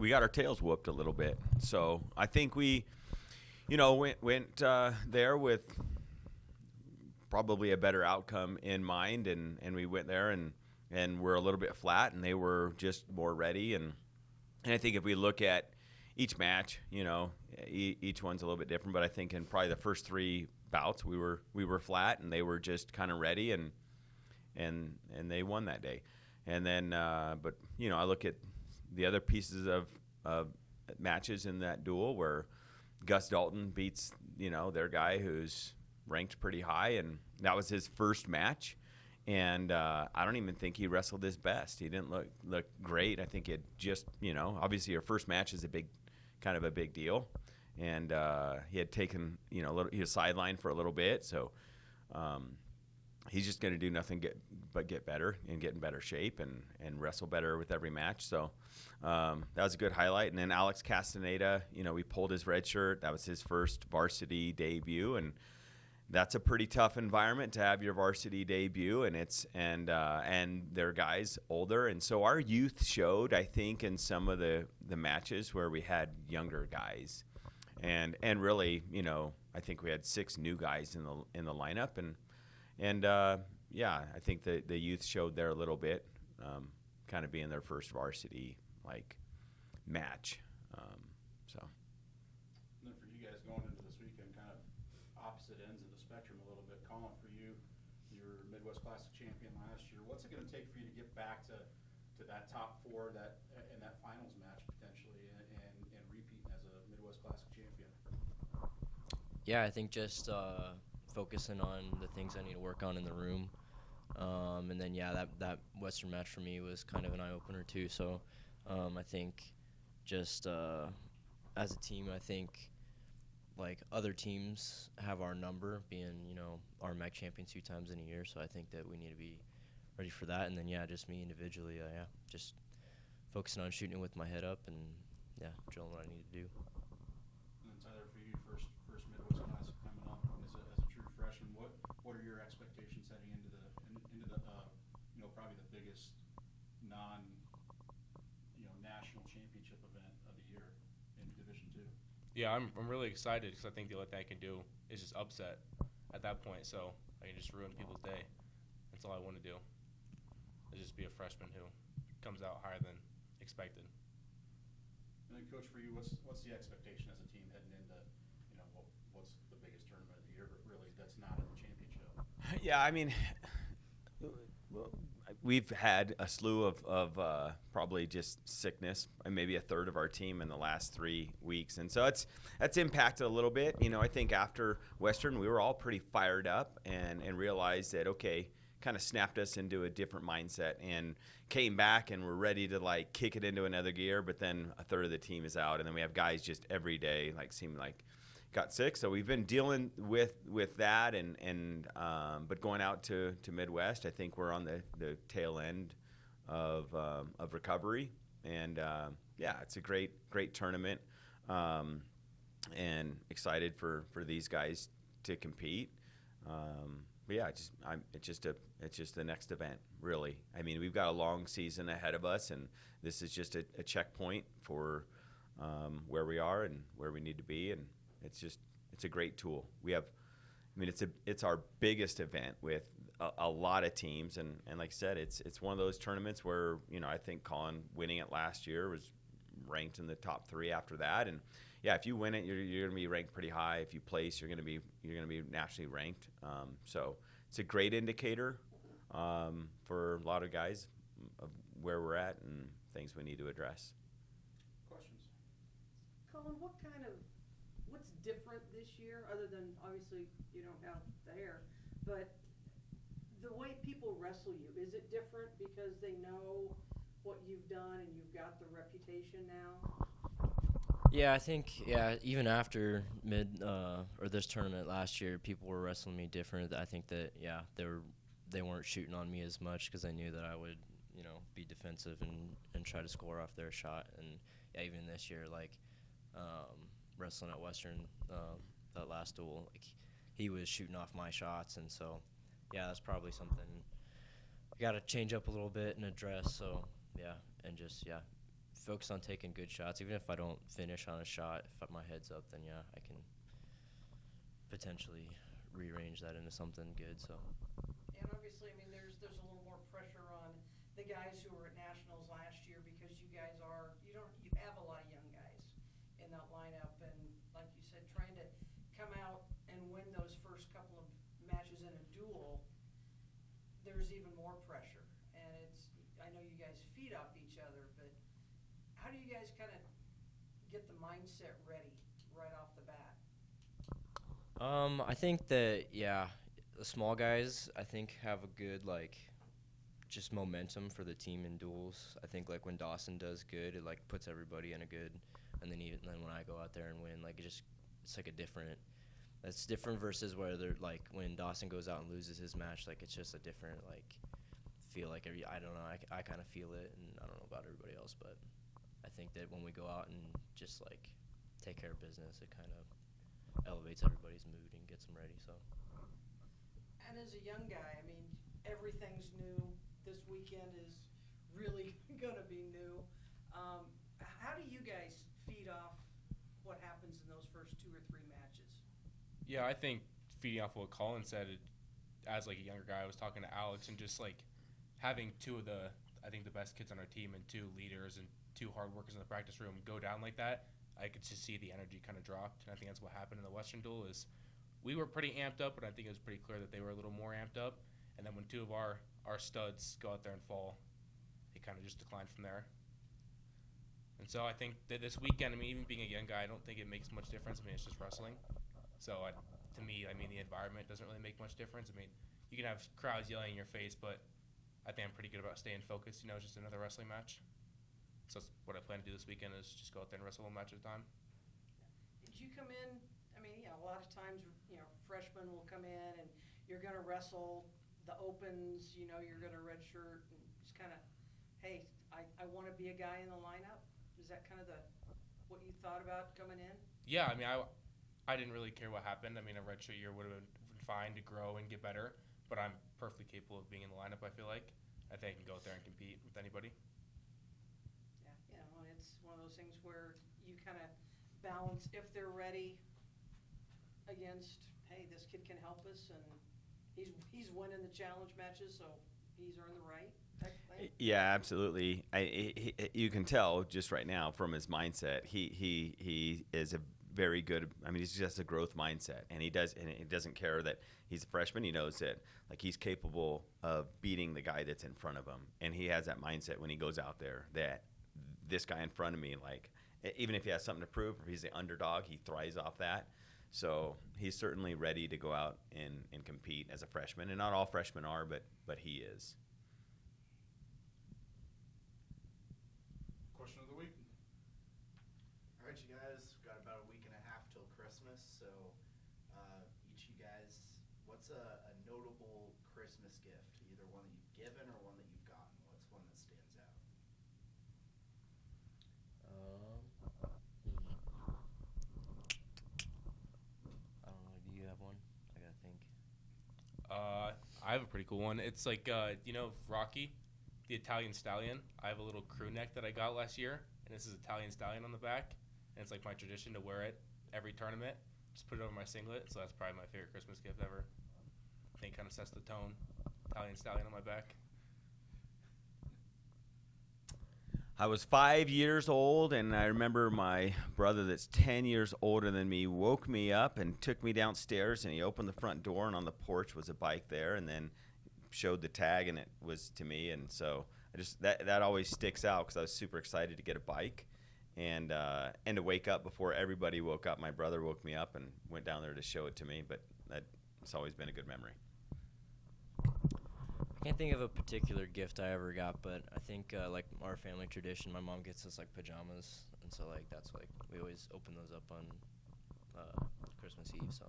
we got our tails whooped a little bit. So I think we, went there with probably a better outcome in mind, and we went there and we're a little bit flat, and they were just more ready. And I think if we look at each match, each one's a little bit different. But I think in probably the first 3 bouts, we were flat, and they were just kind of ready, and they won that day. And then, but I look at the other pieces of matches in that duel where Gus Dalton beats their guy who's ranked pretty high, and that was his first match. And I don't even think he wrestled his best. He didn't look great. I think it just obviously your first match is a big deal, and he had taken he was sidelined for a little bit, so he's just going to do nothing but get better and get in better shape and wrestle better with every match. So that was a good highlight. And then Alex Castaneda, we pulled his red shirt. That was his first varsity debut, and that's a pretty tough environment to have your varsity debut, and their guys older. And so our youth showed, I think, in some of the matches where we had younger guys, and really, I think we had 6 new guys in the lineup, and I think the youth showed there a little bit, kind of being their first varsity match. So. And then for you guys going into this weekend, kind of opposite ends of the spectrum a little bit. Collin, for you, you're Midwest Classic champion last year. What's it going to take for you to get back to that top 4 in that finals match potentially, and repeating as a Midwest Classic champion? Yeah, I think just focusing on the things I need to work on in the room. And then, that Western match for me was kind of an eye-opener too. So I think just as a team, I think other teams have our number, being, our MAC champions 2 times in a year. So I think that we need to be ready for that. And then, just me individually, just focusing on shooting it with my head up and, drilling what I need to do. And then Tyler, for you, first Midwest Classic coming up as a true freshman, what are your expectations heading into the probably the biggest national championship event of the year in Division II? Yeah, I'm really excited because I think the only thing I can do is just upset at that point, so I can just ruin people's day. That's all I want to do, is just be a freshman who comes out higher than expected. And then, Coach, for you, what's the expectation as a team heading into, what's the biggest tournament of the year, but really that's not a championship? Yeah, I mean, we've had a slew of probably just sickness, and maybe a third of our team in the last 3 weeks, and so that's impacted a little bit. I think after Western, we were all pretty fired up and realized that, okay, kind of snapped us into a different mindset and came back and we're ready to kick it into another gear. But then a third of the team is out, and then we have guys just every day seem like got sick. So we've been dealing with that, and but going out to Midwest, I think we're on the tail end of recovery, and it's a great tournament, and excited for these guys to compete. But it's just the next event, really. I mean, we've got a long season ahead of us, and this is just a checkpoint for where we are and where we need to be, and it's a great tool. It's our biggest event with a lot of teams, and like I said, it's one of those tournaments where I think Collin winning it last year was ranked in the top 3 after that, and if you win it, you're going to be ranked pretty high. If you place, you're going to be nationally ranked. So it's a great indicator for a lot of guys of where we're at and things we need to address. Questions? Collin, what's different this year, other than obviously you don't have the hair, but the way people wrestle you, is it different because they know what you've done and you've got the reputation now? Yeah, I think even after this tournament last year, people were wrestling me different. I think that they weren't shooting on me as much because they knew that I would be defensive and try to score off their shot. And even this year, wrestling at Western, that last duel, he was shooting off my shots, and so that's probably something we got to change up a little bit and address. So and just focus on taking good shots. Even if I don't finish on a shot, if my head's up, then yeah, I can potentially rearrange that into something good. So. And obviously, I mean, there's a little more pressure on the guys who were at nationals last year because you guys you have a lot of young guys in that lineup, and like you said, trying to come out and win those first couple of matches in a duel, there's even more pressure. And I know you guys feed off each other, but how do you guys kind of get the mindset ready right off the bat? I think that, yeah, the small guys, I think, have a good, like, just momentum for the team in duels. I think, like, when Dawson does good, it, like, puts everybody in a good, and then when I go out there and win, like, it's like that's different versus where they're, like, when Dawson goes out and loses his match, like, it's just a different, like, feel like I don't know, I kind of feel it, and I don't know about everybody else, but I think that when we go out and just, like, take care of business, it kind of elevates everybody's mood and gets them ready. So. And as a young guy, I mean, everything's new. This weekend is really going to be new. How do you guys feed off what happens in those first 2 or 3 matches? Yeah, I think feeding off what Colin said, as like a younger guy, I was talking to Alex, and just like having 2 of the best kids on our team and 2 leaders and 2 hard workers in the practice room go down like that, I could just see the energy kind of dropped. And I think that's what happened in the Western duel is we were pretty amped up, but I think it was pretty clear that they were a little more amped up. And then when 2 of our studs go out there and fall, it kind of just declined from there. And so I think that this weekend, I mean, even being a young guy, I don't think it makes much difference. I mean, it's just wrestling. So to me, I mean, the environment doesn't really make much difference. I mean, you can have crowds yelling in your face, but I think I'm pretty good about staying focused. It's just another wrestling match. So that's what I plan to do this weekend is just go out there and wrestle 1 match at a time. Did you come in, I mean, a lot of times, freshmen will come in and you're going to wrestle the opens, you're going to redshirt and just kind of, hey, I want to be a guy in the lineup. Is that kind of what you thought about coming in? Yeah, I mean, I didn't really care what happened. I mean, a redshirt year would have been fine to grow and get better, but I'm perfectly capable of being in the lineup, I feel like. I think I can go out there and compete with anybody. Yeah, well, it's one of those things where you kind of balance if they're ready against, hey, this kid can help us, and he's winning the challenge matches, so he's earned the right. Yeah, absolutely. You can tell just right now from his mindset. He is a very good. I mean, he's just a growth mindset, and he doesn't care that he's a freshman. He knows that he's capable of beating the guy that's in front of him, and he has that mindset when he goes out there that this guy in front of me, even if he has something to prove, or he's the underdog, he thrives off that. So he's certainly ready to go out and compete as a freshman, and not all freshmen are, but he is. Question of the week. All right, you guys, got about a week and a half till Christmas, so each of you guys, what's a notable Christmas gift, either one that you've given or one that you've gotten? What's one that stands out? I don't know. Do you have one? I gotta think. I have a pretty cool one. It's like, Rocky, the Italian Stallion. I have a little crew neck that I got last year, and this is Italian Stallion on the back. And it's like my tradition to wear it every tournament. Just put it over my singlet, so that's probably my favorite Christmas gift ever. I think it kind of sets the tone. Italian Stallion on my back. I was 5 years old, and I remember my brother that's 10 years older than me woke me up and took me downstairs, and he opened the front door, and on the porch was a bike there, and then showed the tag, and it was to me. And so I just that always sticks out because I was super excited to get a bike and to wake up before everybody woke up. My brother woke me up and went down there to show it to me, but it's always been a good memory. I can't think of a particular gift I ever got, but I think like our family tradition, my mom gets us like pajamas, and so like that's like we always open those up on Christmas Eve. So